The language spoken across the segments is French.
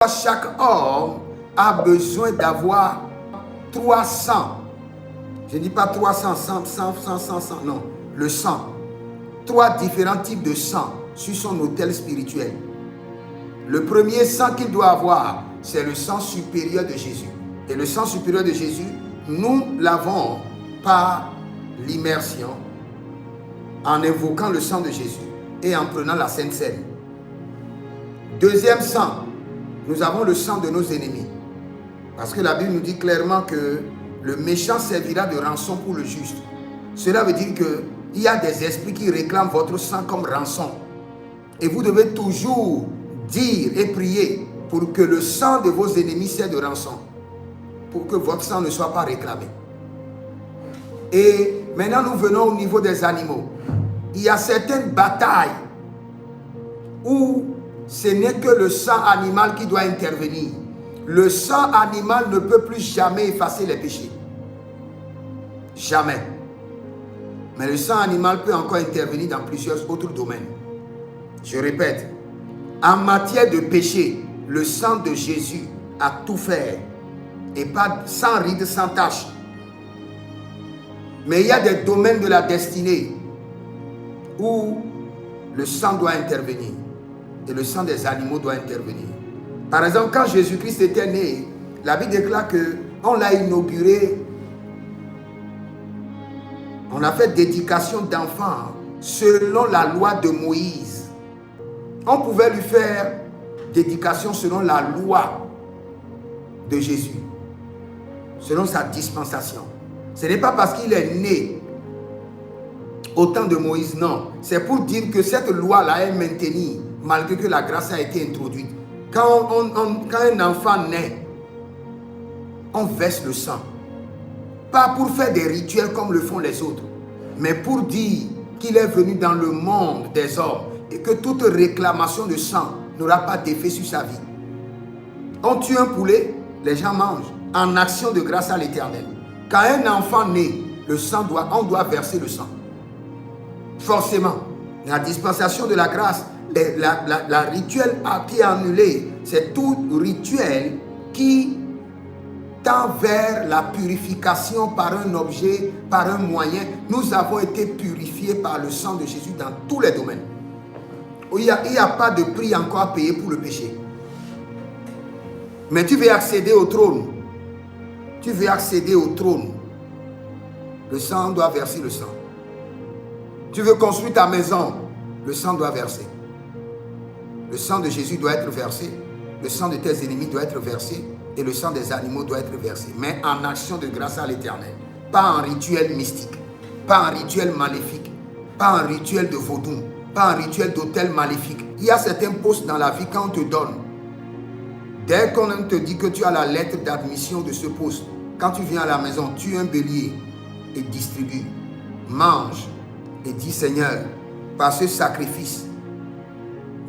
Chaque homme a besoin d'avoir 300. Je ne dis pas 300, 100, 100, non. Le sang. 3 différents types de sang sur son autel spirituel. Le premier sang qu'il doit avoir, c'est le sang supérieur de Jésus. Et le sang supérieur de Jésus, nous l'avons par l'immersion, en invoquant le sang de Jésus et en prenant la Sainte Seine. Deuxième sang, nous avons le sang de nos ennemis. Parce que la Bible nous dit clairement que le méchant servira de rançon pour le juste. Cela veut dire qu'il y a des esprits qui réclament votre sang comme rançon. Et vous devez toujours dire et prier pour que le sang de vos ennemis serve de rançon. Pour que votre sang ne soit pas réclamé. Et maintenant nous venons au niveau des animaux. Il y a certaines batailles où ce n'est que le sang animal qui doit intervenir. Le sang animal ne peut plus jamais effacer les péchés. Jamais. Mais le sang animal peut encore intervenir dans plusieurs autres domaines. Je répète, en matière de péché, le sang de Jésus a tout fait. Et pas sans ride, sans tache. Mais il y a des domaines de la destinée où le sang doit intervenir. Et le sang des animaux doit intervenir. Par exemple, quand Jésus-Christ était né, la Bible déclare qu'on l'a inauguré. On a fait dédication d'enfants selon la loi de Moïse. On pouvait lui faire dédication selon la loi de Jésus, selon sa dispensation. Ce n'est pas parce qu'il est né au temps de Moïse, non. C'est pour dire que cette loi-là est maintenue malgré que la grâce a été introduite. Quand un enfant naît, on verse le sang. Pas pour faire des rituels comme le font les autres, mais pour dire qu'il est venu dans le monde des hommes et que toute réclamation de sang n'aura pas d'effet sur sa vie. On tue un poulet, les gens mangent en action de grâce à l'Éternel. Quand un enfant naît, on doit verser le sang. Forcément, la dispensation de la grâce, la rituel qui est annulé, c'est tout rituel qui tend vers la purification par un objet, par un moyen. Nous avons été purifiés par le sang de Jésus dans tous les domaines. Il n'y a pas de prix encore à payer pour le péché. Mais tu veux accéder au trône. Tu veux accéder au trône. Le sang doit verser le sang. Tu veux construire ta maison. Le sang doit verser. Le sang de Jésus doit être versé. Le sang de tes ennemis doit être versé. Et le sang des animaux doit être versé. Mais en action de grâce à l'Éternel. Pas en rituel mystique. Pas en rituel maléfique. Pas en rituel de vaudou. Pas en rituel d'autel maléfique. Il y a certains postes dans la vie qu'on te donne. Dès qu'on te dit que tu as la lettre d'admission de ce poste, quand tu viens à la maison, tue un bélier et distribue. Mange et dis Seigneur, par ce sacrifice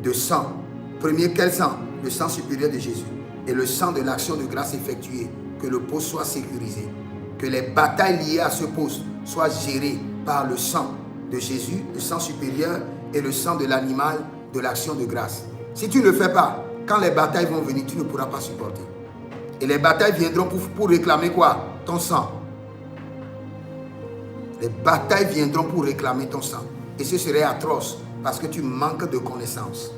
de sang, premier quel sang? Le sang supérieur de Jésus et le sang de l'action de grâce effectuée, que le poste soit sécurisé, que les batailles liées à ce poste soient gérées par le sang de Jésus, le sang supérieur et le sang de l'animal de l'action de grâce. Si tu ne le fais pas, quand les batailles vont venir, tu ne pourras pas supporter. Et les batailles viendront pour réclamer quoi? Ton sang. Les batailles viendront pour réclamer ton sang. Et ce serait atroce parce que tu manques de connaissances.